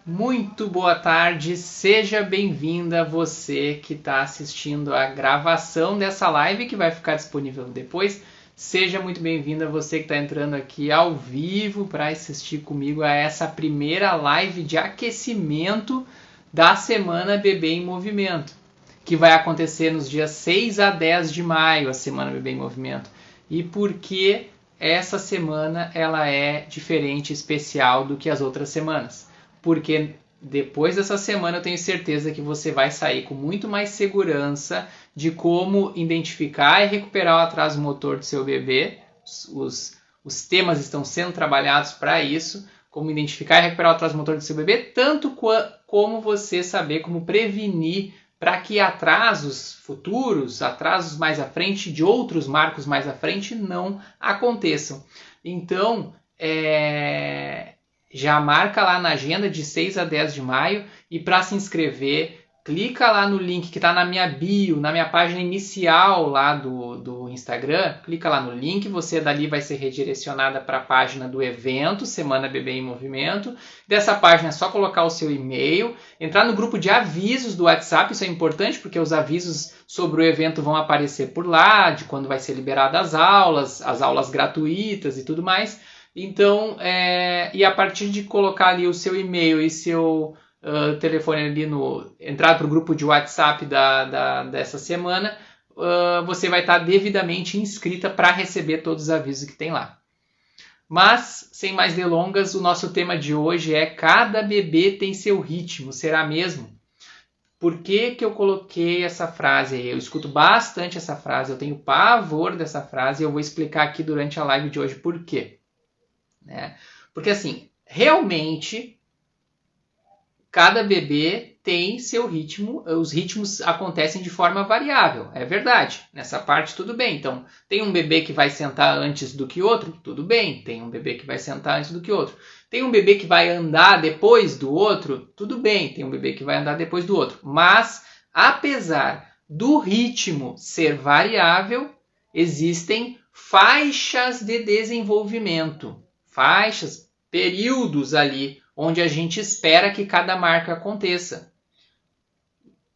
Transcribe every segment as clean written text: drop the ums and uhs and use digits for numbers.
Muito boa tarde, seja bem-vinda você que está assistindo a gravação dessa live que vai ficar disponível depois. Seja muito bem-vinda você que está entrando aqui ao vivo para assistir comigo a essa primeira live de aquecimento da Semana Bebê em Movimento, que vai acontecer nos dias 6 a 10 de maio, a Semana Bebê em Movimento. E por que essa semana ela é diferente, especial do que as outras semanas? Porque depois dessa semana eu tenho certeza que você vai sair com muito mais segurança de como identificar e recuperar o atraso motor do seu bebê. Os temas estão sendo trabalhados para isso, como identificar e recuperar o atraso motor do seu bebê, tanto como você saber como prevenir para que atrasos futuros, atrasos mais à frente, de outros marcos mais à frente, não aconteçam. Então, já marca lá na agenda de 6 a 10 de maio e para se inscrever, clica lá no link que está na minha bio, na minha página inicial lá do Instagram, clica lá no link, você dali vai ser redirecionada para a página do evento, Semana Bebê em Movimento. Dessa página é só colocar o seu e-mail, entrar no grupo de avisos do WhatsApp, isso é importante porque os avisos sobre o evento vão aparecer por lá, de quando vai ser liberada as aulas gratuitas e tudo mais. Então, e a partir de colocar ali o seu e-mail e seu telefone ali entrar para o grupo de WhatsApp dessa semana, você vai estar devidamente inscrita para receber todos os avisos que tem lá. Mas, sem mais delongas, o nosso tema de hoje é cada bebê tem seu ritmo, será mesmo? Por que eu coloquei essa frase aí? Eu escuto bastante essa frase, eu tenho pavor dessa frase e eu vou explicar aqui durante a live de hoje por quê. Porque assim, realmente cada bebê tem seu ritmo, os ritmos acontecem de forma variável, é verdade, nessa parte tudo bem. Então, tem um bebê que vai sentar antes do que outro, tudo bem, tem um bebê que vai sentar antes do que outro. Tem um bebê que vai andar depois do outro, tudo bem, tem um bebê que vai andar depois do outro. Mas, apesar do ritmo ser variável, existem faixas de desenvolvimento. Faixas, períodos ali, onde a gente espera que cada marca aconteça.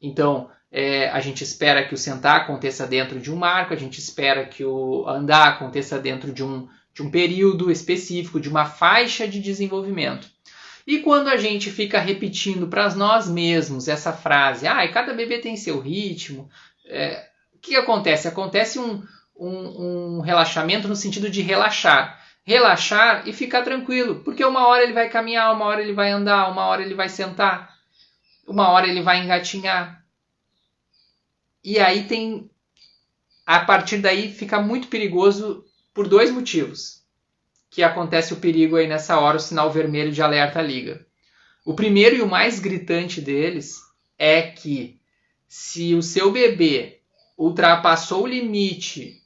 Então, a gente espera que o sentar aconteça dentro de um marco, a gente espera que o andar aconteça dentro de um período específico, de uma faixa de desenvolvimento. E quando a gente fica repetindo para nós mesmos essa frase, cada bebê tem seu ritmo, o que acontece? Acontece um relaxamento no sentido de relaxar e ficar tranquilo, porque uma hora ele vai caminhar, uma hora ele vai andar, uma hora ele vai sentar, uma hora ele vai engatinhar. E aí a partir daí fica muito perigoso por dois motivos, que acontece o perigo aí nessa hora, o sinal vermelho de alerta liga. O primeiro e o mais gritante deles é que se o seu bebê ultrapassou o limite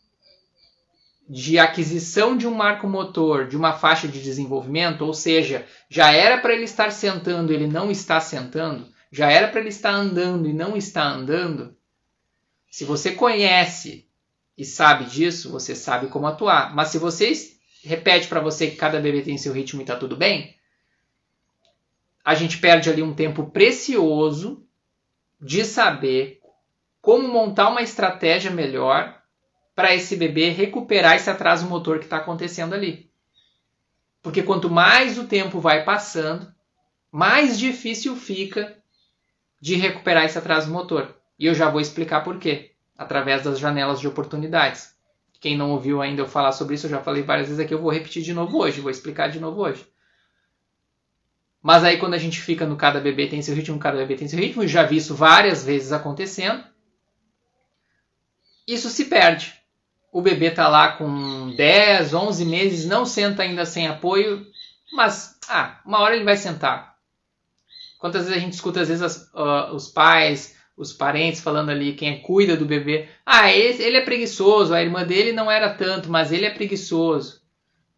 de aquisição de um marco motor, de uma faixa de desenvolvimento, ou seja, já era para ele estar sentando, ele não está sentando, já era para ele estar andando e não está andando, se você conhece e sabe disso, você sabe como atuar. Mas se você repete para você que cada bebê tem seu ritmo e está tudo bem, a gente perde ali um tempo precioso de saber como montar uma estratégia melhor para esse bebê recuperar esse atraso motor que está acontecendo ali. Porque quanto mais o tempo vai passando, mais difícil fica de recuperar esse atraso motor. E eu já vou explicar por quê, através das janelas de oportunidades. Quem não ouviu ainda eu falar sobre isso, eu já falei várias vezes aqui, eu vou repetir de novo hoje, vou explicar de novo hoje. Mas aí quando a gente fica no cada bebê tem seu ritmo, cada bebê tem seu ritmo, eu já vi isso várias vezes acontecendo, isso se perde. O bebê está lá com 10, 11 meses, não senta ainda sem apoio, mas uma hora ele vai sentar. Quantas vezes a gente escuta, às vezes, os pais, os parentes falando ali, quem cuida do bebê, ele é preguiçoso, a irmã dele não era tanto, mas ele é preguiçoso.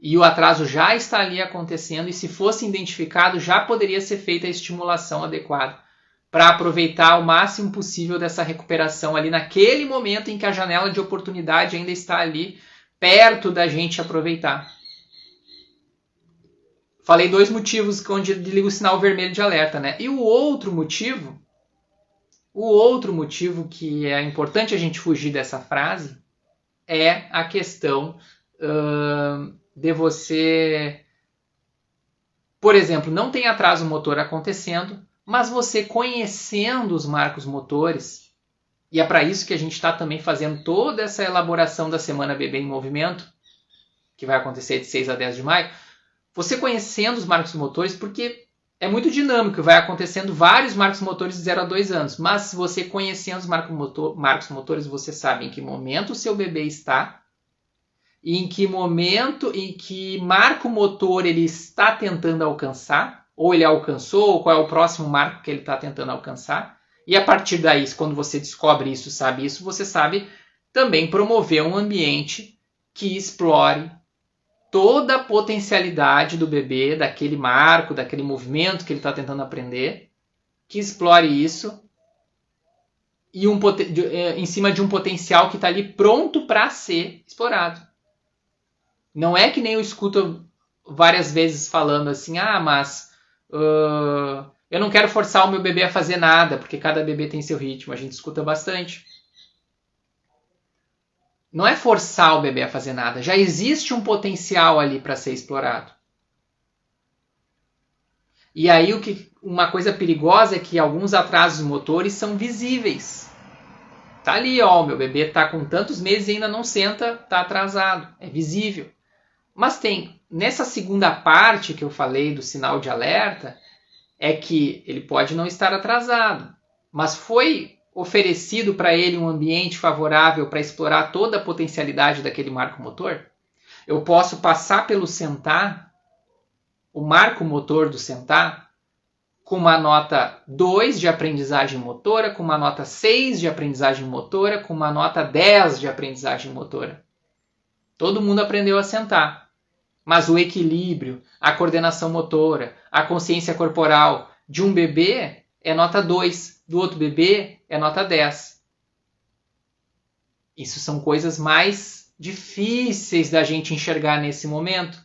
E o atraso já está ali acontecendo, e se fosse identificado, já poderia ser feita a estimulação adequada para aproveitar o máximo possível dessa recuperação ali naquele momento em que a janela de oportunidade ainda está ali perto da gente aproveitar. Falei 2 motivos onde liga o sinal vermelho de alerta, né? E o outro motivo que é importante a gente fugir dessa frase é a questão de você, por exemplo, não tem atraso motor acontecendo, mas você conhecendo os marcos motores, e é para isso que a gente está também fazendo toda essa elaboração da Semana Bebê em Movimento, que vai acontecer de 6 a 10 de maio, você conhecendo os marcos motores, porque é muito dinâmico, vai acontecendo vários marcos motores de 0 a 2 anos, mas se você conhecendo os marcos motores, você sabe em que momento o seu bebê está, e em que momento, em que marco motor ele está tentando alcançar, ou ele alcançou, ou qual é o próximo marco que ele está tentando alcançar. E a partir daí, quando você descobre isso, sabe isso, você sabe também promover um ambiente que explore toda a potencialidade do bebê, daquele marco, daquele movimento que ele está tentando aprender, que explore isso e em cima de um potencial que está ali pronto para ser explorado. Não é que nem eu escuto várias vezes falando assim, mas eu não quero forçar o meu bebê a fazer nada, porque cada bebê tem seu ritmo. A gente escuta bastante. Não é forçar o bebê a fazer nada. Já existe um potencial ali para ser explorado. E aí uma coisa perigosa é que alguns atrasos motores são visíveis. Tá ali, ó, meu bebê tá com tantos meses e ainda não senta, tá atrasado. É visível. Mas tem, nessa segunda parte que eu falei do sinal de alerta, é que ele pode não estar atrasado, mas foi oferecido para ele um ambiente favorável para explorar toda a potencialidade daquele marco motor. Eu posso passar pelo sentar, o marco motor do sentar, com uma nota 2 de aprendizagem motora, com uma nota 6 de aprendizagem motora, com uma nota 10 de aprendizagem motora. Todo mundo aprendeu a sentar. Mas o equilíbrio, a coordenação motora, a consciência corporal de um bebê é nota 2, do outro bebê é nota 10. Isso são coisas mais difíceis da gente enxergar nesse momento.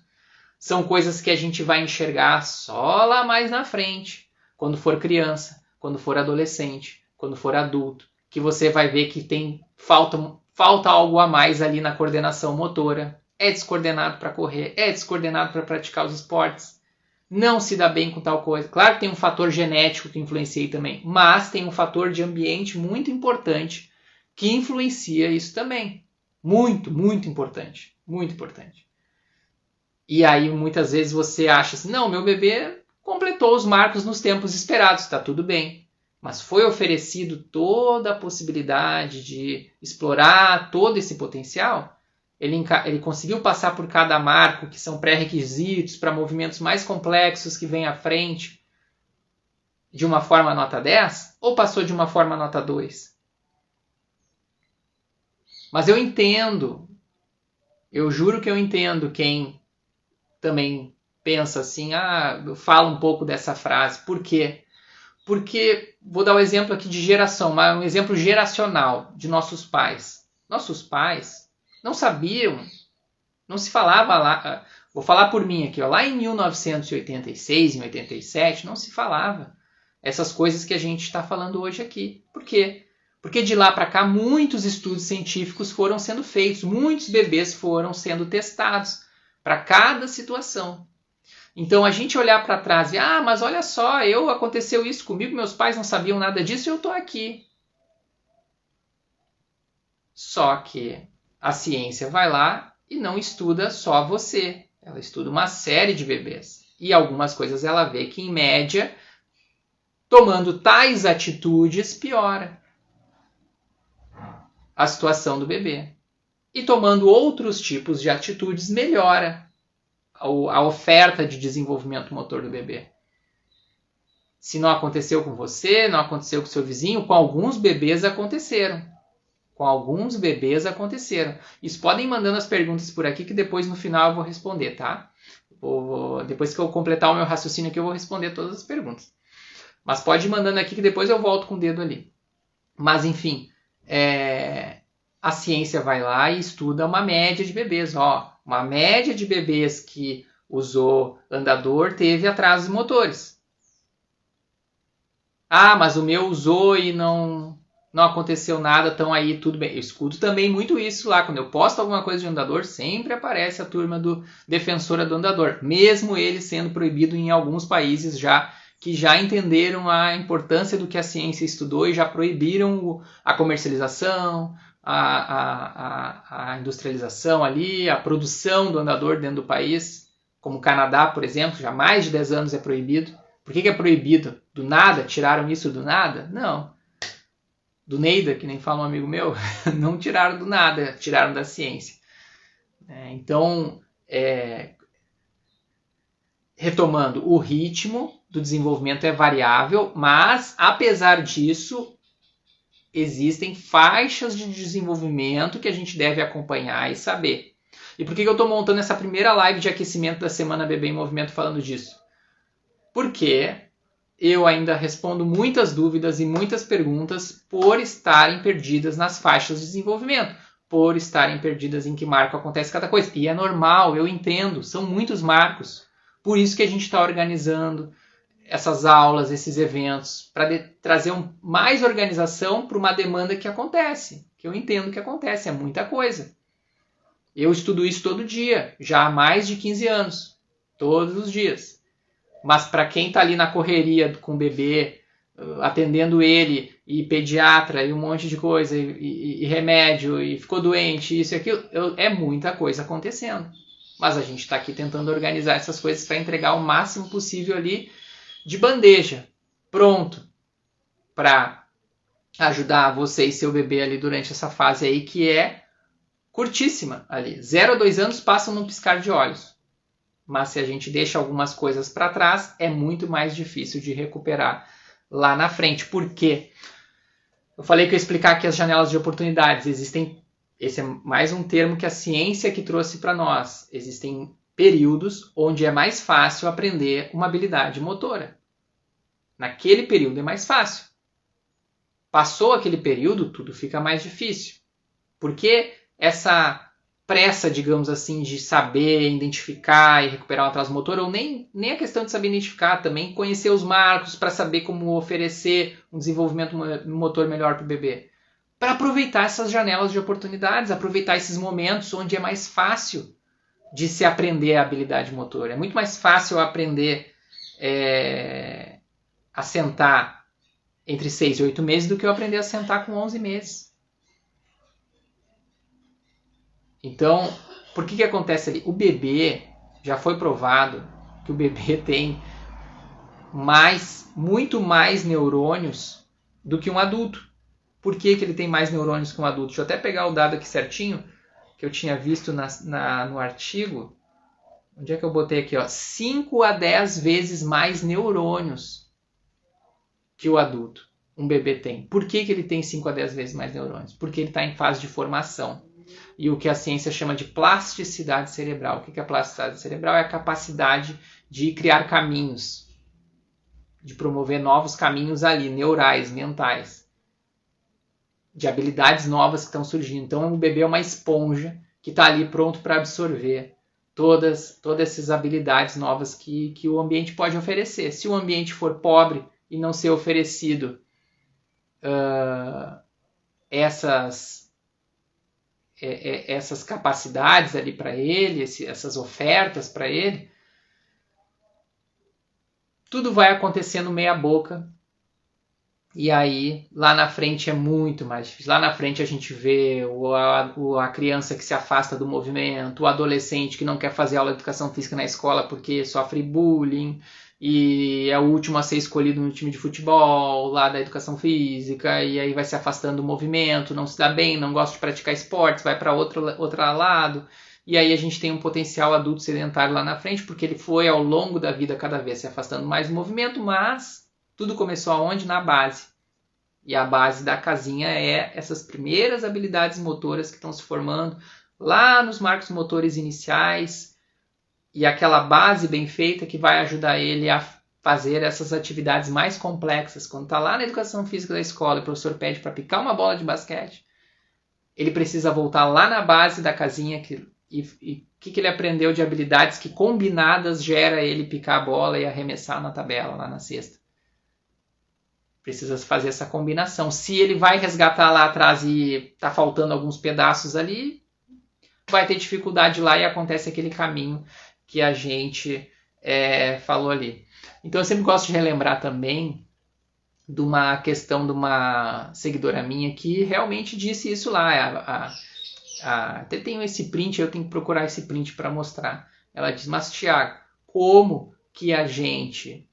São coisas que a gente vai enxergar só lá mais na frente, quando for criança, quando for adolescente, quando for adulto, que você vai ver que falta algo a mais ali na coordenação motora. É descoordenado para correr, é descoordenado para praticar os esportes, não se dá bem com tal coisa. Claro que tem um fator genético que influencia também, mas tem um fator de ambiente muito importante que influencia isso também. Muito, muito importante. Muito importante. E aí muitas vezes você acha assim, não, meu bebê completou os marcos nos tempos esperados, está tudo bem. Mas foi oferecido toda a possibilidade de explorar todo esse potencial. Ele conseguiu passar por cada marco, que são pré-requisitos para movimentos mais complexos que vêm à frente, de uma forma nota 10, ou passou de uma forma nota 2? Mas eu entendo, eu juro que eu entendo quem também pensa assim, fala um pouco dessa frase. Por quê? Porque, vou dar um exemplo aqui de geração, um exemplo geracional de nossos pais. Nossos pais não sabiam, não se falava lá, vou falar por mim aqui, lá em 1986, em 87, não se falava essas coisas que a gente está falando hoje aqui. Por quê? Porque de lá para cá muitos estudos científicos foram sendo feitos, muitos bebês foram sendo testados para cada situação. Então a gente olhar para trás e mas olha só, aconteceu isso comigo, meus pais não sabiam nada disso e eu estou aqui. Só que a ciência vai lá e não estuda só você. Ela estuda uma série de bebês. E algumas coisas ela vê que, em média, tomando tais atitudes, piora a situação do bebê. E tomando outros tipos de atitudes, melhora a oferta de desenvolvimento motor do bebê. Se não aconteceu com você, não aconteceu com seu vizinho, com alguns bebês aconteceram. Com alguns bebês aconteceram. Isso podem ir mandando as perguntas por aqui que depois no final eu vou responder, tá? Depois que eu completar o meu raciocínio aqui eu vou responder todas as perguntas. Mas pode ir mandando aqui que depois eu volto com o dedo ali. Mas enfim, a ciência vai lá e estuda uma média de bebês. Uma média de bebês que usou andador teve atrasos motores. Ah, mas o meu usou e não aconteceu nada, então aí tudo bem. Eu escuto também muito isso lá. Quando eu posto alguma coisa de andador, sempre aparece a turma do Defensora do Andador. Mesmo ele sendo proibido em alguns países que já entenderam a importância do que a ciência estudou e já proibiram a comercialização, a industrialização ali, a produção do andador dentro do país. Como o Canadá, por exemplo, já há mais de 10 anos é proibido. Por que é proibido? Do nada? Tiraram isso do nada? Não. Do Neida, que nem fala um amigo meu, não tiraram do nada, tiraram da ciência. Então, retomando, o ritmo do desenvolvimento é variável, mas, apesar disso, existem faixas de desenvolvimento que a gente deve acompanhar e saber. E por que eu estou montando essa primeira live de aquecimento da Semana Bebê em Movimento falando disso? Porque eu ainda respondo muitas dúvidas e muitas perguntas por estarem perdidas nas faixas de desenvolvimento, por estarem perdidas em que marco acontece cada coisa. E é normal, eu entendo, são muitos marcos. Por isso que a gente está organizando essas aulas, esses eventos, para trazer mais organização para uma demanda que acontece, que eu entendo que acontece, é muita coisa. Eu estudo isso todo dia, já há mais de 15 anos, todos os dias. Mas para quem está ali na correria com o bebê, atendendo ele, e pediatra, e um monte de coisa, e remédio, e ficou doente, isso e aquilo, é muita coisa acontecendo. Mas a gente está aqui tentando organizar essas coisas para entregar o máximo possível ali de bandeja, pronto, para ajudar você e seu bebê ali durante essa fase aí que é curtíssima ali. 0 a 2 anos passam num piscar de olhos. Mas se a gente deixa algumas coisas para trás, é muito mais difícil de recuperar lá na frente. Por quê? Eu falei que eu ia explicar aqui as janelas de oportunidades. Esse é mais um termo que a ciência que trouxe para nós. Existem períodos onde é mais fácil aprender uma habilidade motora. Naquele período é mais fácil. Passou aquele período, tudo fica mais difícil. Porque essa pressa, digamos assim, de saber identificar e recuperar um atraso motor, ou nem a questão de saber identificar, também conhecer os marcos para saber como oferecer um desenvolvimento motor melhor para o bebê. Para aproveitar essas janelas de oportunidades, aproveitar esses momentos onde é mais fácil de se aprender a habilidade motor. É muito mais fácil aprender a sentar entre 6 e 8 meses do que eu aprender a sentar com 11 meses. Então, por que acontece ali? O bebê, já foi provado que o bebê tem muito mais neurônios do que um adulto. Por que ele tem mais neurônios que um adulto? Deixa eu até pegar o dado aqui certinho, que eu tinha visto no artigo. Onde é que eu botei aqui? 5 a 10 vezes mais neurônios que o adulto. Um bebê tem. Por que ele tem 5 a 10 vezes mais neurônios? Porque ele está em fase de formação. E o que a ciência chama de plasticidade cerebral. O que é a plasticidade cerebral? É a capacidade de criar caminhos, de promover novos caminhos ali, neurais, mentais, de habilidades novas que estão surgindo. Então o bebê é uma esponja que está ali pronto para absorver todas essas habilidades novas que o ambiente pode oferecer. Se o ambiente for pobre e não ser oferecido essas capacidades ali para ele, essas ofertas para ele, tudo vai acontecendo meia boca. E aí, lá na frente é muito mais difícil. Lá na frente a gente vê a criança que se afasta do movimento, o adolescente que não quer fazer aula de educação física na escola porque sofre bullying e é o último a ser escolhido no time de futebol lá da educação física, e aí vai se afastando do movimento, não se dá bem, não gosta de praticar esportes, vai para outro lado. E aí a gente tem um potencial adulto sedentário lá na frente, porque ele foi ao longo da vida cada vez se afastando mais do movimento, mas tudo começou aonde? Na base. E a base da casinha é essas primeiras habilidades motoras que estão se formando lá nos marcos motores iniciais, e aquela base bem feita que vai ajudar ele a fazer essas atividades mais complexas. Quando está lá na educação física da escola e o professor pede para picar uma bola de basquete, ele precisa voltar lá na base da casinha que que ele aprendeu de habilidades que combinadas gera ele picar a bola e arremessar na tabela, lá na cesta. Precisa fazer essa combinação. Se ele vai resgatar lá atrás e tá faltando alguns pedaços ali, vai ter dificuldade lá e acontece aquele caminho que a gente falou ali. Então eu sempre gosto de relembrar também de uma questão de uma seguidora minha que realmente disse isso lá. Até tenho esse print, eu tenho que procurar esse print para mostrar. Ela diz, mas Thiago, como que a gente,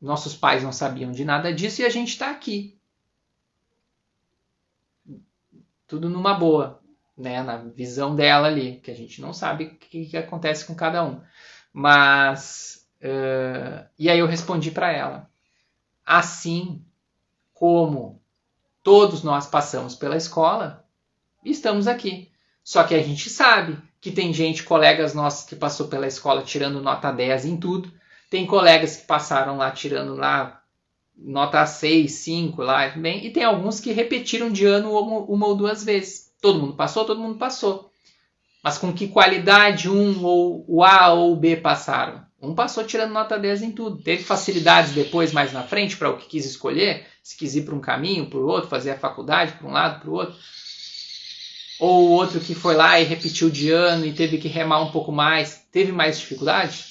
nossos pais não sabiam de nada disso e a gente está aqui? Tudo numa boa, né? Na visão dela ali, que a gente não sabe o que acontece com cada um. Mas, e aí eu respondi para ela, assim como todos nós passamos pela escola, estamos aqui. Só que a gente sabe que tem gente, colegas nossos que passou pela escola tirando nota 10 em tudo. Tem colegas que passaram lá tirando lá nota 6, 5 lá, bem, e tem alguns que repetiram de ano uma ou duas vezes. Todo mundo passou. Mas com que qualidade ou o A ou o B passaram? Um passou tirando nota 10 em tudo. Teve facilidades depois, mais na frente, para o que quis escolher. Se quis ir para um caminho, para o outro, fazer a faculdade para um lado, para o outro. Ou o outro que foi lá e repetiu de ano e teve que remar um pouco mais. Teve mais dificuldade?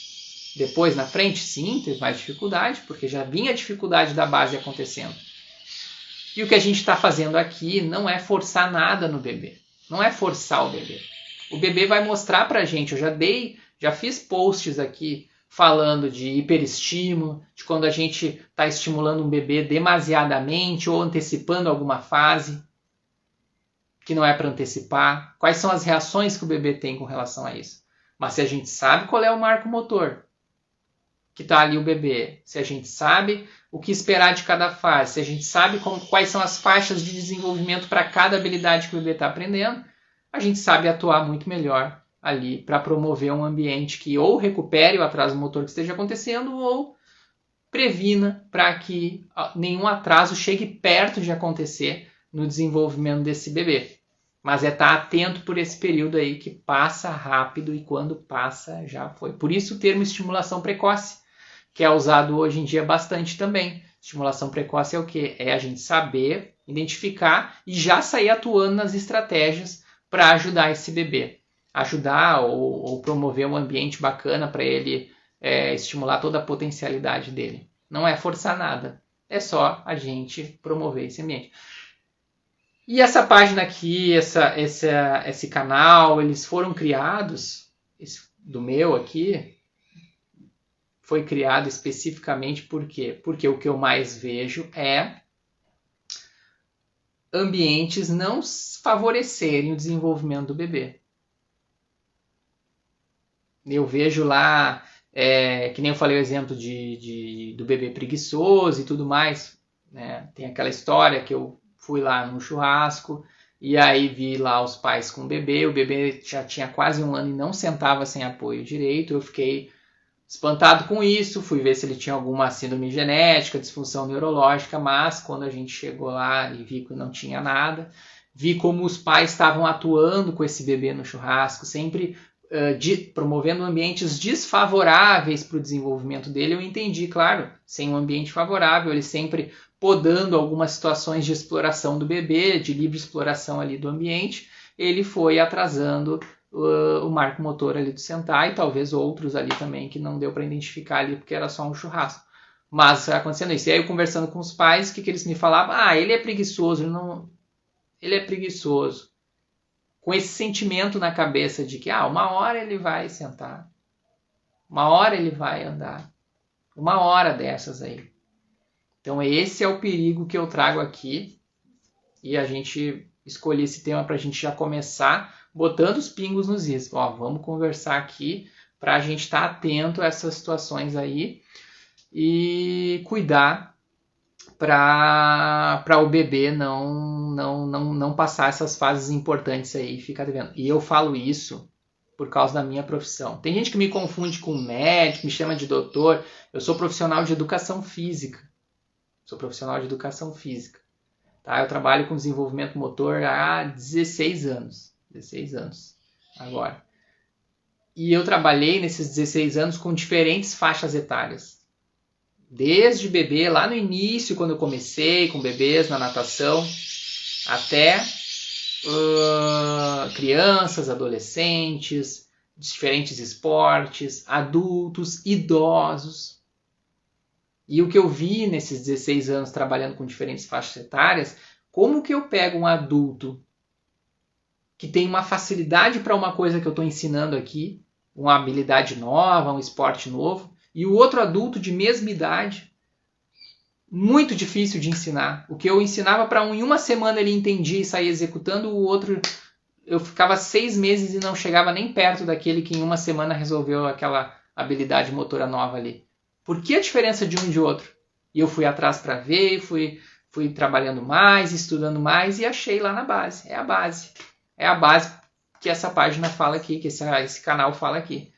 Depois, na frente, sim, teve mais dificuldade, porque já vinha a dificuldade da base acontecendo. E o que a gente está fazendo aqui não é forçar nada no bebê. Não é forçar o bebê. O bebê vai mostrar pra gente. Eu já fiz posts aqui falando de hiperestímulo, de quando a gente está estimulando um bebê demasiadamente ou antecipando alguma fase que não é para antecipar. Quais são as reações que o bebê tem com relação a isso? Mas se a gente sabe qual é o marco motor que está ali o bebê, se a gente sabe o que esperar de cada fase, se a gente sabe quais são as faixas de desenvolvimento para cada habilidade que o bebê está aprendendo, a gente sabe atuar muito melhor ali para promover um ambiente que ou recupere o atraso motor que esteja acontecendo ou previna para que nenhum atraso chegue perto de acontecer no desenvolvimento desse bebê. Mas estar atento por esse período aí que passa rápido e quando passa já foi. Por isso o termo estimulação precoce, que é usado hoje em dia bastante também. Estimulação precoce é o quê? É a gente saber, identificar e já sair atuando nas estratégias para ajudar esse bebê. Ajudar ou promover um ambiente bacana para ele estimular toda a potencialidade dele. Não é forçar nada, é só a gente promover esse ambiente. E essa página aqui, esse canal, eles foram criados, do meu aqui, foi criado especificamente por quê? Porque o que eu mais vejo é ambientes não favorecerem o desenvolvimento do bebê. Eu vejo lá, que nem eu falei o exemplo do bebê preguiçoso e tudo mais, né? Tem aquela história que eu fui lá no churrasco e aí vi lá os pais com o bebê já tinha quase 1 ano e não sentava sem apoio direito, eu fiquei espantado com isso, fui ver se ele tinha alguma síndrome genética, disfunção neurológica, mas quando a gente chegou lá e vi que não tinha nada, vi como os pais estavam atuando com esse bebê no churrasco, sempre promovendo ambientes desfavoráveis para o desenvolvimento dele. Eu entendi, claro, sem um ambiente favorável, ele sempre podando algumas situações de exploração do bebê, de livre exploração ali do ambiente, ele foi atrasando o marco motor ali do sentar e talvez outros ali também que não deu para identificar ali porque era só um churrasco. Mas acontecendo isso. E aí eu conversando com os pais, o que eles me falavam? Ele é preguiçoso, ele é preguiçoso. Com esse sentimento na cabeça de que uma hora ele vai sentar, uma hora ele vai andar, uma hora dessas aí. Então esse é o perigo que eu trago aqui e a gente escolhi esse tema para a gente já começar botando os pingos nos is. Vamos conversar aqui para a gente estar atento a essas situações aí e cuidar para o bebê não passar essas fases importantes aí e ficar devendo. E eu falo isso por causa da minha profissão. Tem gente que me confunde com médico, me chama de doutor. Eu sou profissional de educação física. Tá? Eu trabalho com desenvolvimento motor há 16 anos. 16 anos agora. E eu trabalhei nesses 16 anos com diferentes faixas etárias. Desde bebê, lá no início, quando eu comecei com bebês na natação, até crianças, adolescentes, diferentes esportes, adultos, idosos. E o que eu vi nesses 16 anos trabalhando com diferentes faixas etárias, como que eu pego um adulto que tem uma facilidade para uma coisa que eu estou ensinando aqui, uma habilidade nova, um esporte novo, e o outro adulto de mesma idade, muito difícil de ensinar. O que eu ensinava para um, em uma semana ele entendia e saía executando, o outro eu ficava 6 meses e não chegava nem perto daquele que em uma semana resolveu aquela habilidade motora nova ali. Por que a diferença de um e de outro? E eu fui atrás para ver, fui trabalhando mais, estudando mais e achei lá na base. É a base. É a base que essa página fala aqui, que esse canal fala aqui.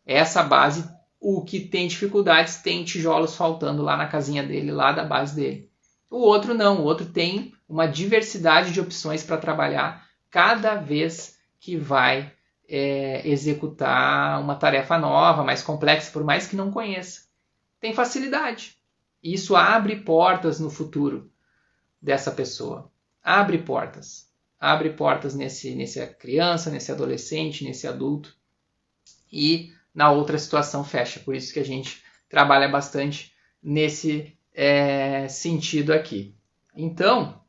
Essa base, o que tem dificuldades, tem tijolos faltando lá na casinha dele, lá da base dele. O outro não, o outro tem uma diversidade de opções para trabalhar cada vez que vai executar uma tarefa nova, mais complexa, por mais que não conheça. Tem facilidade. Isso abre portas no futuro dessa pessoa. Abre portas. Abre portas nessa criança, nesse adolescente, nesse adulto. E na outra situação fecha. Por isso que a gente trabalha bastante nesse sentido aqui. Então,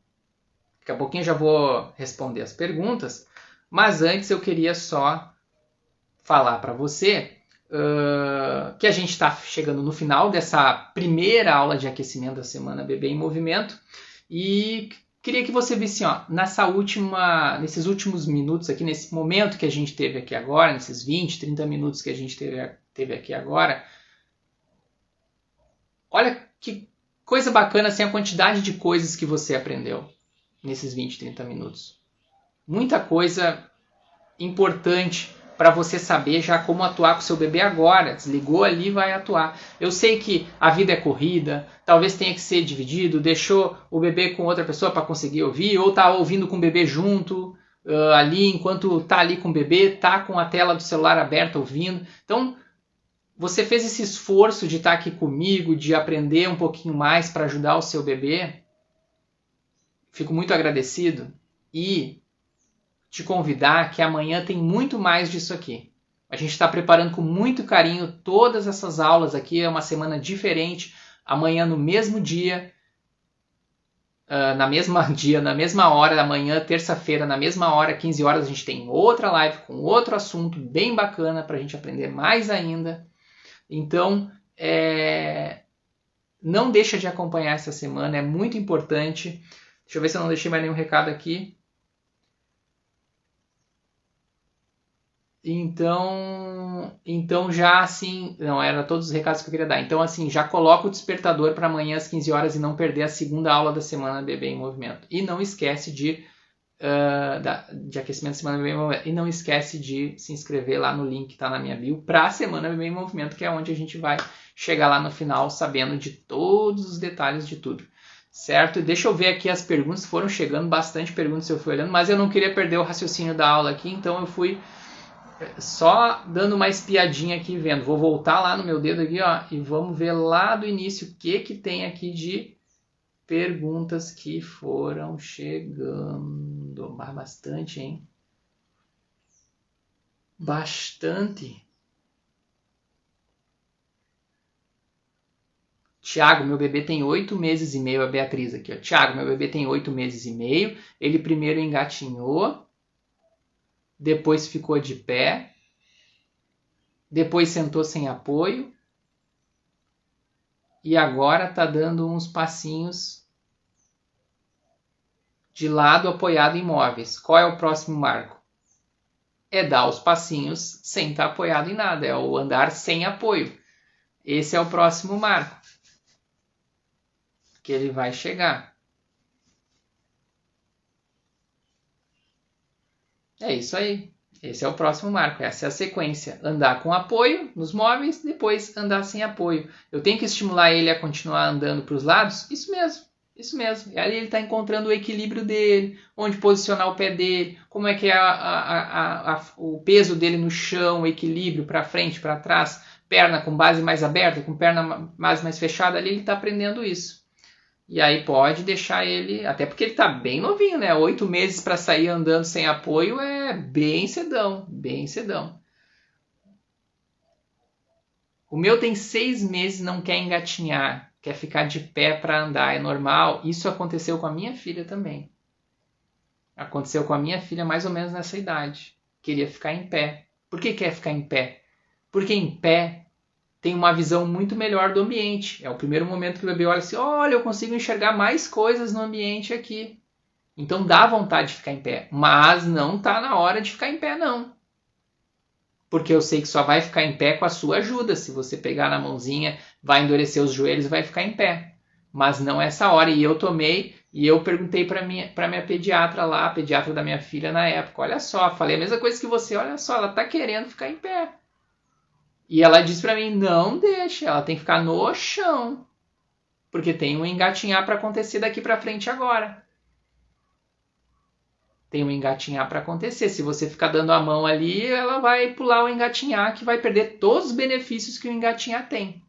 daqui a pouquinho eu já vou responder as perguntas, mas antes eu queria só falar para você que a gente está chegando no final dessa primeira aula de aquecimento da Semana Bebê em Movimento e queria que você visse, ó, nesses últimos minutos aqui, nesse momento que a gente teve aqui agora, nesses 20, 30 minutos que a gente teve aqui agora, olha que coisa bacana assim, a quantidade de coisas que você aprendeu nesses 20, 30 minutos. Muita coisa importante para você saber já como atuar com o seu bebê agora. Desligou ali, vai atuar. Eu sei que a vida é corrida, talvez tenha que ser dividido, deixou o bebê com outra pessoa para conseguir ouvir, ou tá ouvindo com o bebê junto, ali, enquanto tá ali com o bebê, tá com a tela do celular aberta ouvindo. Então, você fez esse esforço de estar aqui comigo, de aprender um pouquinho mais para ajudar o seu bebê. Fico muito agradecido e te convidar que amanhã tem muito mais disso aqui. A gente está preparando com muito carinho todas essas aulas aqui, é uma semana diferente. Amanhã no mesmo dia, na mesma hora da manhã, terça-feira, na mesma hora, 15 horas, a gente tem outra live com outro assunto bem bacana para a gente aprender mais ainda. Então, não deixa de acompanhar essa semana, é muito importante. Deixa eu ver se eu não deixei mais nenhum recado aqui. Então já assim, não, era todos os recados que eu queria dar. Então assim, já coloca o despertador para amanhã às 15 horas e não perder a segunda aula da Semana Bebê em Movimento. E não esquece de aquecimento da Semana Bebê em Movimento. E não esquece de se inscrever lá no link que está na minha bio para a Semana Bebê em Movimento, que é onde a gente vai chegar lá no final sabendo de todos os detalhes de tudo. Certo? Deixa eu ver aqui as perguntas, foram chegando bastante perguntas eu fui olhando, mas eu não queria perder o raciocínio da aula aqui, então eu fui só dando uma espiadinha aqui vendo. Vou voltar lá no meu dedo aqui, ó, e vamos ver lá do início o que tem aqui de perguntas que foram chegando. Bastante, hein? Bastante. Tiago, meu bebê tem 8 meses e meio. A Beatriz aqui, ó. Tiago, meu bebê tem 8 meses e meio. Ele primeiro engatinhou, depois ficou de pé, depois sentou sem apoio e agora está dando uns passinhos de lado apoiado em móveis. Qual é o próximo marco? É dar os passinhos sem estar apoiado em nada, é o andar sem apoio. Esse é o próximo marco que ele vai chegar. É isso aí. Esse é o próximo marco. Essa é a sequência. Andar com apoio nos móveis, depois andar sem apoio. Eu tenho que estimular ele a continuar andando para os lados? Isso mesmo. Isso mesmo. E ali ele está encontrando o equilíbrio dele, onde posicionar o pé dele, como é que é o peso dele no chão, o equilíbrio para frente, para trás, perna com base mais aberta, com perna mais fechada, ali ele está aprendendo isso. E aí pode deixar ele, até porque ele está bem novinho, né? 8 meses para sair andando sem apoio é bem cedão, bem cedão. O meu tem 6 meses, não quer engatinhar, quer ficar de pé para andar, é normal. Isso aconteceu com a minha filha também. Aconteceu com a minha filha mais ou menos nessa idade. Queria ficar em pé. Por que quer ficar em pé? Porque em pé tem uma visão muito melhor do ambiente. É o primeiro momento que o bebê olha assim, olha, eu consigo enxergar mais coisas no ambiente aqui. Então dá vontade de ficar em pé, mas não está na hora de ficar em pé não. Porque eu sei que só vai ficar em pé com a sua ajuda. Se você pegar na mãozinha, vai endurecer os joelhos e vai ficar em pé. Mas não é essa hora. E eu tomei, e eu perguntei para minha pediatra lá, a pediatra da minha filha na época. Olha só, falei a mesma coisa que você. Olha só, ela está querendo ficar em pé. E ela disse para mim, não deixa, ela tem que ficar no chão. Porque tem um engatinhar para acontecer daqui para frente agora. Tem um engatinhar para acontecer. Se você ficar dando a mão ali, ela vai pular o engatinhar, que vai perder todos os benefícios que o engatinhar tem.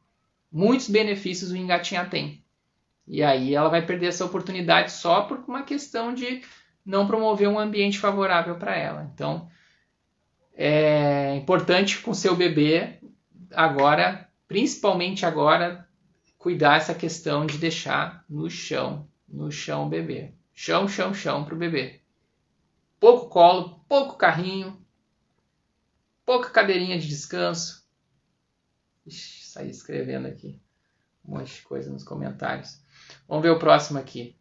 Muitos benefícios o engatinhar tem. E aí ela vai perder essa oportunidade só por uma questão de não promover um ambiente favorável para ela. Então, é importante com seu bebê, agora, principalmente agora, cuidar essa questão de deixar no chão o bebê. Chão para o bebê. Pouco colo, pouco carrinho, pouca cadeirinha de descanso. Ixi, saí escrevendo aqui um monte de coisa nos comentários. Vamos ver o próximo aqui.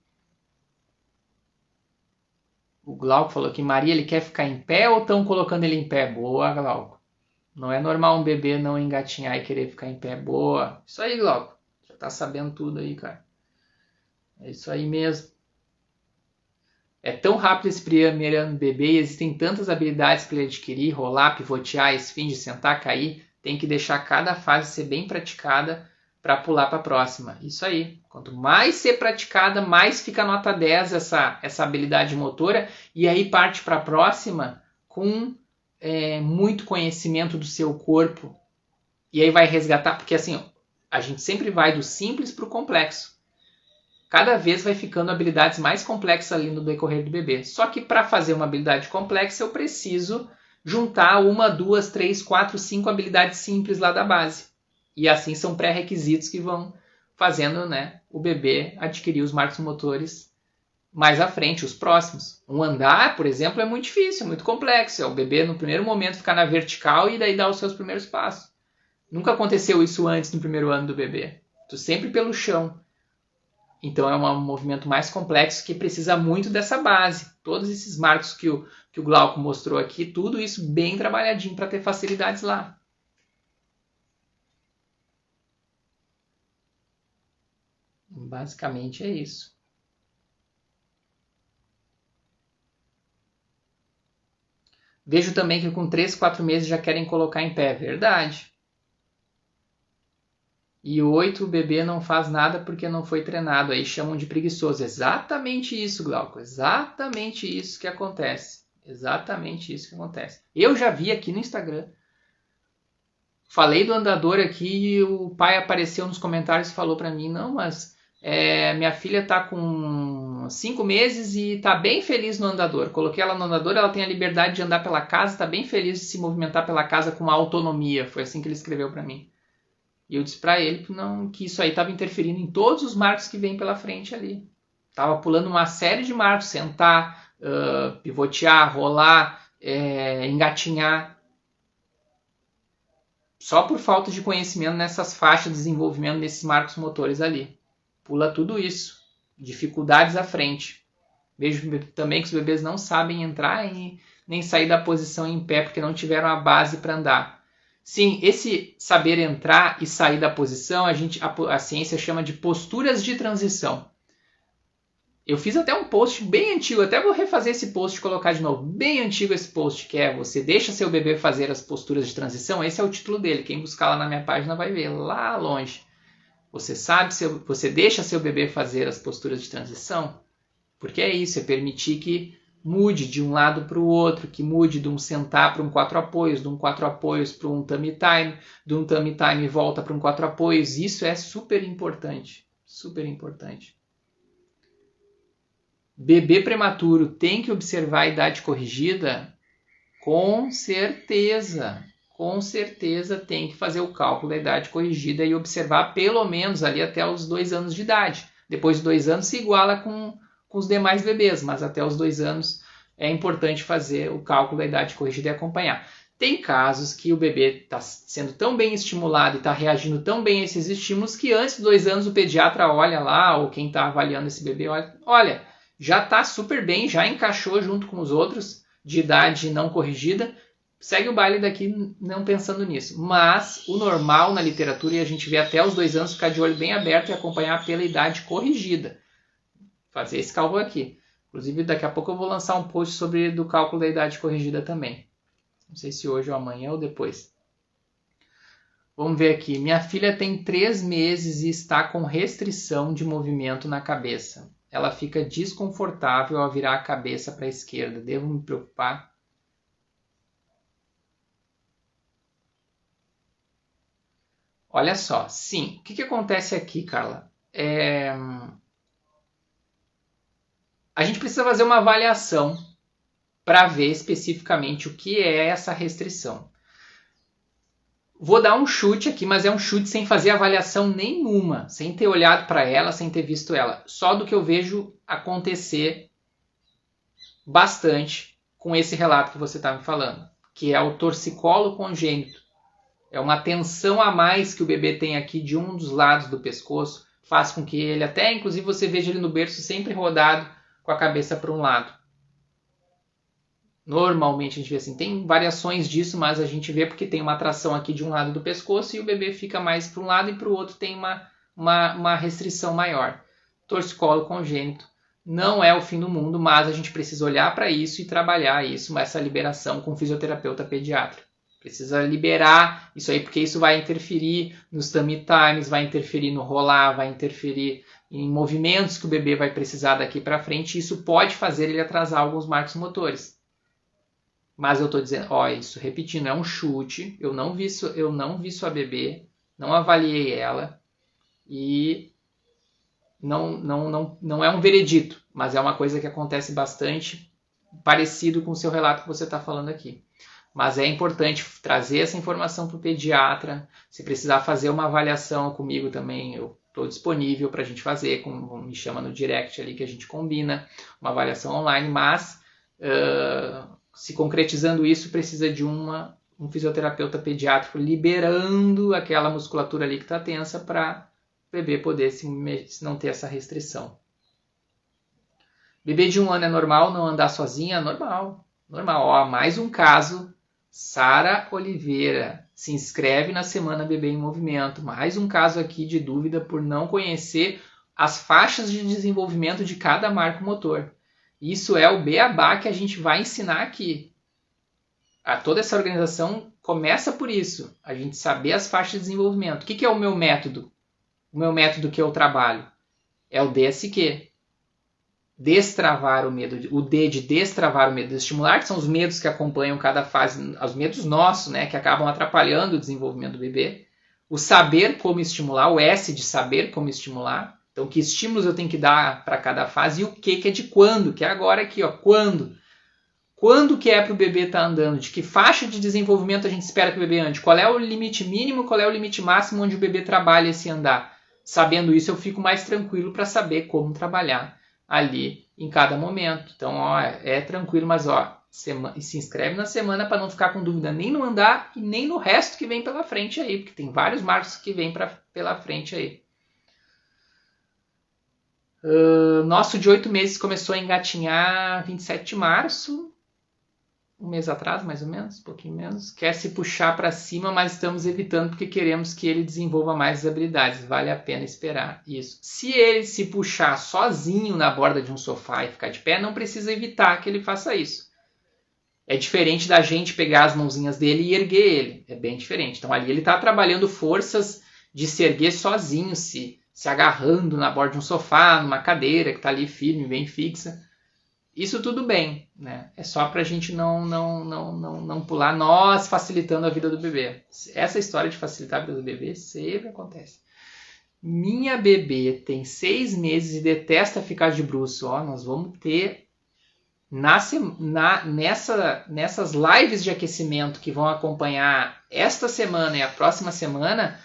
O Glauco falou que Maria, ele quer ficar em pé ou estão colocando ele em pé? Boa, Glauco. Não é normal um bebê não engatinhar e querer ficar em pé. Boa. Isso aí, Glauco. Já tá sabendo tudo aí, cara. É isso aí mesmo. É tão rápido esse primeiro ano do bebê e existem tantas habilidades para ele adquirir, rolar, pivotear, esfinge, sentar, cair. Tem que deixar cada fase ser bem praticada para pular para a próxima. Isso aí. Quanto mais ser praticada, mais fica nota 10 essa habilidade motora. E aí parte para a próxima com muito conhecimento do seu corpo. E aí vai resgatar, porque assim, a gente sempre vai do simples para o complexo. Cada vez vai ficando habilidades mais complexas ali no decorrer do bebê. Só que para fazer uma habilidade complexa, eu preciso juntar 1, 2, 3, 4, 5 habilidades simples lá da base. E assim são pré-requisitos que vão fazendo, né, o bebê adquirir os marcos motores mais à frente, os próximos. Um andar, por exemplo, é muito difícil, é muito complexo. É o bebê, no primeiro momento, ficar na vertical e daí dar os seus primeiros passos. Nunca aconteceu isso antes no primeiro ano do bebê. Tu sempre pelo chão. Então é um movimento mais complexo que precisa muito dessa base. Todos esses marcos que o Glauco mostrou aqui, tudo isso bem trabalhadinho para ter facilidades lá. Basicamente é isso. Vejo também que com 3, 4 meses já querem colocar em pé. Verdade. E 8, o bebê não faz nada porque não foi treinado. Aí chamam de preguiçoso. Exatamente isso, Glauco. Exatamente isso que acontece. Exatamente isso que acontece. Eu já vi aqui no Instagram. Falei do andador aqui e o pai apareceu nos comentários e falou para mim, não, mas minha filha está com 5 meses e está bem feliz no andador. Coloquei ela no andador, ela tem a liberdade de andar pela casa, está bem feliz de se movimentar pela casa com autonomia. Foi assim que ele escreveu para mim. E eu disse para ele que isso aí estava interferindo em todos os marcos que vêm pela frente ali. Estava pulando uma série de marcos, sentar, pivotear, rolar, engatinhar. Só por falta de conhecimento nessas faixas de desenvolvimento desses marcos motores ali. Pula tudo isso. Dificuldades à frente. Vejo também que os bebês não sabem entrar e nem sair da posição em pé porque não tiveram a base para andar. Sim, esse saber entrar e sair da posição, a ciência chama de posturas de transição. Eu fiz até um post bem antigo, até vou refazer esse post e colocar de novo. Bem antigo esse post, que é você deixa seu bebê fazer as posturas de transição. Esse é o título dele, quem buscar lá na minha página vai ver, lá longe. Você deixa seu bebê fazer as posturas de transição? Porque é isso, é permitir que mude de um lado para o outro, que mude de um sentar para um 4 apoios, de um 4 apoios para um tummy time, de um tummy time e volta para um 4 apoios. Isso é super importante, super importante. Bebê prematuro tem que observar a idade corrigida? Com certeza tem que fazer o cálculo da idade corrigida e observar pelo menos ali até os 2 anos de idade. Depois de 2 anos se iguala com os demais bebês, mas até os 2 anos é importante fazer o cálculo da idade corrigida e acompanhar. Tem casos que o bebê está sendo tão bem estimulado e está reagindo tão bem a esses estímulos que antes de 2 anos o pediatra olha lá, ou quem está avaliando esse bebê olha, já está super bem, já encaixou junto com os outros de idade não corrigida, segue o baile daqui não pensando nisso. Mas o normal na literatura, e a gente vê até os 2 anos, ficar de olho bem aberto e acompanhar pela idade corrigida. Fazer esse cálculo aqui. Inclusive, daqui a pouco eu vou lançar um post sobre do cálculo da idade corrigida também. Não sei se hoje ou amanhã ou depois. Vamos ver aqui. Minha filha tem 3 meses e está com restrição de movimento na cabeça. Ela fica desconfortável ao virar a cabeça para a esquerda. Devo me preocupar? Olha só. Sim. O que acontece aqui, Carla? A gente precisa fazer uma avaliação para ver especificamente o que é essa restrição. Vou dar um chute aqui, mas é um chute sem fazer avaliação nenhuma, sem ter olhado para ela, sem ter visto ela. Só do que eu vejo acontecer bastante com esse relato que você está me falando, que é o torcicolo congênito. É uma tensão a mais que o bebê tem aqui de um dos lados do pescoço, faz com que ele até, inclusive, você veja ele no berço sempre rodado com a cabeça para um lado. Normalmente a gente vê assim, tem variações disso, mas a gente vê porque tem uma atração aqui de um lado do pescoço e o bebê fica mais para um lado e para o outro tem uma restrição maior. Torcicolo congênito não é o fim do mundo, mas a gente precisa olhar para isso e trabalhar isso, essa liberação com o fisioterapeuta pediatra. Precisa liberar isso aí, porque isso vai interferir nos tummy times, vai interferir no rolar, vai interferir em movimentos que o bebê vai precisar daqui para frente, e isso pode fazer ele atrasar alguns marcos motores. Mas eu estou dizendo, isso repetindo, é um chute, eu não vi sua bebê, não avaliei ela e não é um veredito, mas é uma coisa que acontece bastante parecido com o seu relato que você está falando aqui. Mas é importante trazer essa informação para o pediatra, se precisar fazer uma avaliação comigo também, eu estou disponível para a gente fazer, me chama no direct ali que a gente combina, uma avaliação online, mas se concretizando isso, precisa de um fisioterapeuta pediátrico liberando aquela musculatura ali que está tensa para o bebê poder se não ter essa restrição. Bebê de 1 ano é normal não andar sozinha? Normal. Mais um caso, Sara Oliveira. Se inscreve na Semana Bebê em Movimento. Mais um caso aqui de dúvida por não conhecer as faixas de desenvolvimento de cada marco motor. Isso é o beabá que a gente vai ensinar aqui. Toda essa organização começa por isso. A gente saber as faixas de desenvolvimento. O que é o meu método? O meu método que eu trabalho é o DSQ. Destravar o medo. O D de destravar o medo de estimular, que são os medos que acompanham cada fase, os medos nossos, né, que acabam atrapalhando o desenvolvimento do bebê. O saber como estimular, o S de saber como estimular. Então, que estímulos eu tenho que dar para cada fase e o que é de quando, que é agora aqui, quando. Quando que é para o bebê estar andando? De que faixa de desenvolvimento a gente espera que o bebê ande? Qual é o limite mínimo, qual é o limite máximo onde o bebê trabalha esse andar? Sabendo isso, eu fico mais tranquilo para saber como trabalhar ali em cada momento. Então, é tranquilo, mas se inscreve na semana para não ficar com dúvida nem no andar e nem no resto que vem pela frente aí, porque tem vários marcos que vêm pela frente aí. Nosso de 8 meses começou a engatinhar 27 de março, um mês atrás, mais ou menos, um pouquinho menos. Quer se puxar para cima, mas estamos evitando porque queremos que ele desenvolva mais as habilidades. Vale a pena esperar isso. Se ele se puxar sozinho na borda de um sofá e ficar de pé, não precisa evitar que ele faça isso. É diferente da gente pegar as mãozinhas dele e erguer ele. É bem diferente. Então ali ele está trabalhando forças de se erguer sozinho, se agarrando na borda de um sofá, numa cadeira que está ali firme, bem fixa. Isso tudo bem, né? É só para a gente não pular nós facilitando a vida do bebê. Essa história de facilitar a vida do bebê sempre acontece. Minha bebê tem 6 meses e detesta ficar de bruço. Ó, nós vamos ter nessas lives de aquecimento que vão acompanhar esta semana e a próxima semana.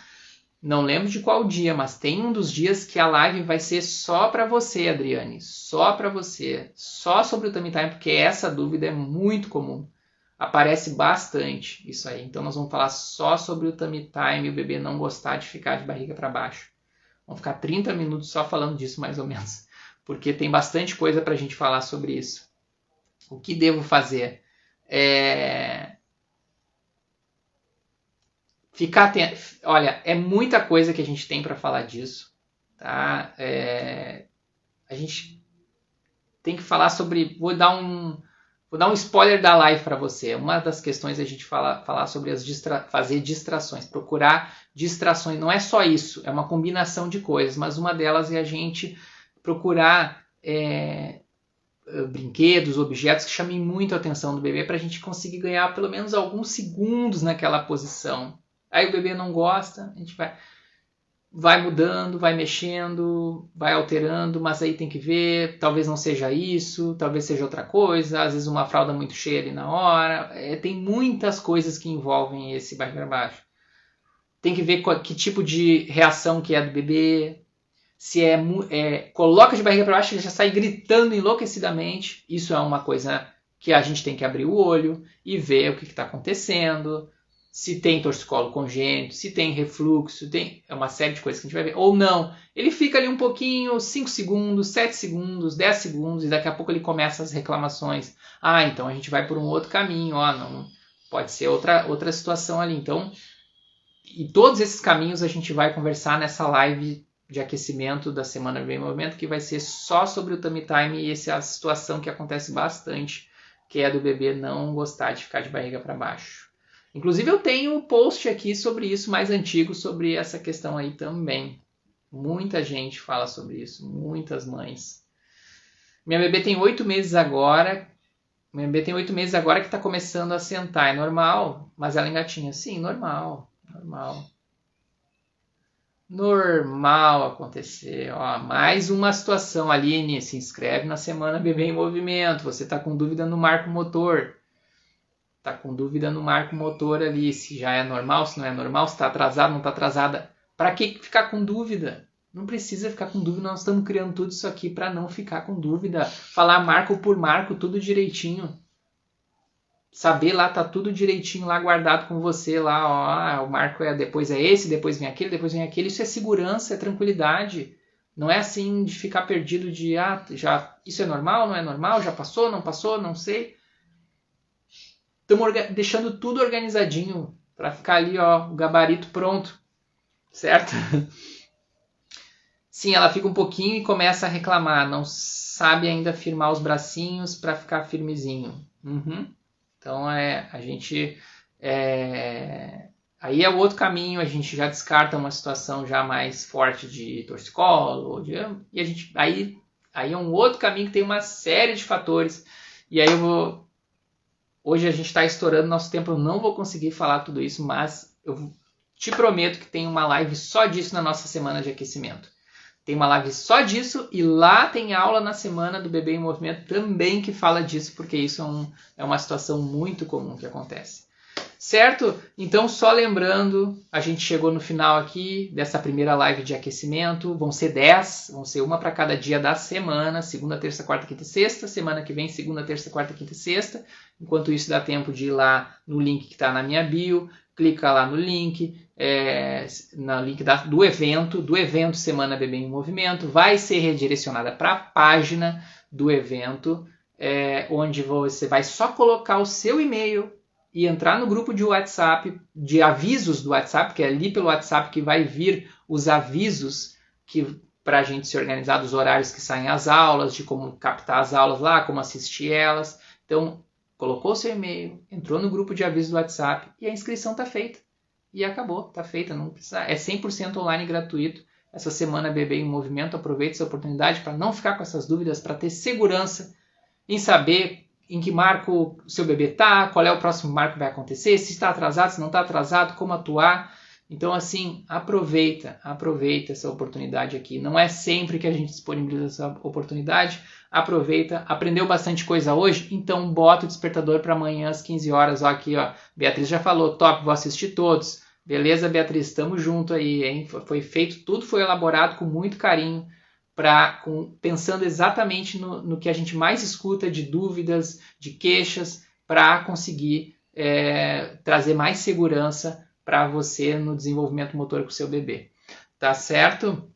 Não lembro de qual dia, mas tem um dos dias que a live vai ser só para você, Adriane. Só para você. Só sobre o tummy time, porque essa dúvida é muito comum. Aparece bastante isso aí. Então nós vamos falar só sobre o tummy time e o bebê não gostar de ficar de barriga para baixo. Vamos ficar 30 minutos só falando disso, mais ou menos. Porque tem bastante coisa para a gente falar sobre isso. O que devo fazer? Olha, é muita coisa que a gente tem para falar disso, tá? A gente tem que falar sobre. Vou dar um spoiler da live para você. Uma das questões é a gente falar sobre fazer distrações, procurar distrações. Não é só isso, é uma combinação de coisas, mas uma delas é a gente procurar brinquedos, objetos que chamem muito a atenção do bebê para a gente conseguir ganhar pelo menos alguns segundos naquela posição. Aí o bebê não gosta, a gente vai mudando, vai mexendo, vai alterando, mas aí tem que ver, talvez não seja isso, talvez seja outra coisa, às vezes uma fralda muito cheia ali na hora. Tem muitas coisas que envolvem esse barriga para baixo. Tem que ver que tipo de reação que é do bebê. Se coloca de barriga para baixo, ele já sai gritando enlouquecidamente. Isso é uma coisa que a gente tem que abrir o olho e ver o que está acontecendo. Se tem torcicolo congênito, se tem refluxo, é uma série de coisas que a gente vai ver. Ou não, ele fica ali um pouquinho, 5 segundos, 7 segundos, 10 segundos, e daqui a pouco ele começa as reclamações. Então a gente vai por um outro caminho, não, pode ser outra situação ali. Então, e todos esses caminhos a gente vai conversar nessa live de aquecimento da Semana Bebê em Movimento, que vai ser só sobre o tummy time e essa situação que acontece bastante, que é do bebê não gostar de ficar de barriga para baixo. Inclusive eu tenho um post aqui sobre isso, mais antigo, sobre essa questão aí também. Muita gente fala sobre isso, muitas mães. Minha bebê tem 8 meses agora. Minha bebê tem 8 meses agora que está começando a sentar. É normal? Mas ela engatinha. Sim, normal. Normal acontecer. Mais uma situação. Aline, se inscreve na Semana Bebê em Movimento. Você está com dúvida no marco motor. Está com dúvida no marco motor ali, se já é normal, se não é normal, se está atrasado, não está atrasada. Para que ficar com dúvida? Não precisa ficar com dúvida, nós estamos criando tudo isso aqui para não ficar com dúvida. Falar marco por marco, tudo direitinho. Saber lá, tá tudo direitinho lá guardado com você lá, o marco depois é esse, depois vem aquele. Isso é segurança, é tranquilidade. Não é assim de ficar perdido de, isso é normal, não é normal, já passou, não sei. Estamos deixando tudo organizadinho para ficar ali, o gabarito pronto, certo? Sim, ela fica um pouquinho e começa a reclamar, não sabe ainda firmar os bracinhos para ficar firmezinho. Então a gente aí é o outro caminho, a gente já descarta uma situação já mais forte de torcicolo, e a gente aí é um outro caminho que tem uma série de fatores. E aí hoje a gente está estourando nosso tempo, eu não vou conseguir falar tudo isso, mas eu te prometo que tem uma live só disso na nossa semana de aquecimento. Tem uma live só disso e lá tem aula na Semana do Bebê em Movimento também que fala disso, porque isso é uma situação muito comum que acontece. Certo? Então, só lembrando, a gente chegou no final aqui dessa primeira live de aquecimento. Vão ser 10, vão ser uma para cada dia da semana, segunda, terça, quarta, quinta e sexta. Semana que vem, segunda, terça, quarta, quinta e sexta. Enquanto isso, dá tempo de ir lá no link que está na minha bio. Clica lá no link, no link do evento Semana Bebê em Movimento. Vai ser redirecionada para a página do evento, onde você vai só colocar o seu e-mail e entrar no grupo de WhatsApp, de avisos do WhatsApp, que é ali pelo WhatsApp que vai vir os avisos para a gente se organizar dos horários que saem as aulas, de como captar as aulas lá, como assistir elas. Então, colocou seu e-mail, entrou no grupo de avisos do WhatsApp e a inscrição está feita. e acabou, tá feita, não precisa, é 100% online gratuito. Essa semana Bebê em Movimento, aproveite essa oportunidade para não ficar com essas dúvidas, para ter segurança em saber em que marco o seu bebê está, qual é o próximo marco que vai acontecer, se está atrasado, se não está atrasado, como atuar. Então, assim, aproveita essa oportunidade aqui. Não é sempre que a gente disponibiliza essa oportunidade. Aproveita. Aprendeu bastante coisa hoje? Então, bota o despertador para amanhã às 15 horas. Ó, aqui, ó. Beatriz já falou, top, vou assistir todos. Beleza, Beatriz? Estamos junto aí, hein? Foi feito, tudo foi elaborado com muito carinho, pensando exatamente no que a gente mais escuta de dúvidas, de queixas, para conseguir trazer mais segurança para você no desenvolvimento motor com o seu bebê. Tá certo?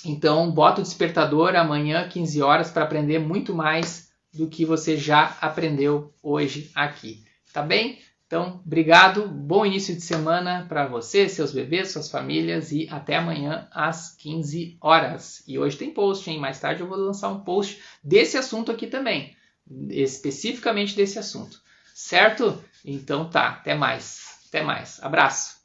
Então, bota o despertador amanhã, 15 horas, para aprender muito mais do que você já aprendeu hoje aqui. Tá bem? Então, obrigado, bom início de semana para você, seus bebês, suas famílias e até amanhã às 15 horas. E hoje tem post, hein? Mais tarde eu vou lançar um post desse assunto aqui também, especificamente desse assunto. Certo? Então tá, até mais. Até mais. Abraço.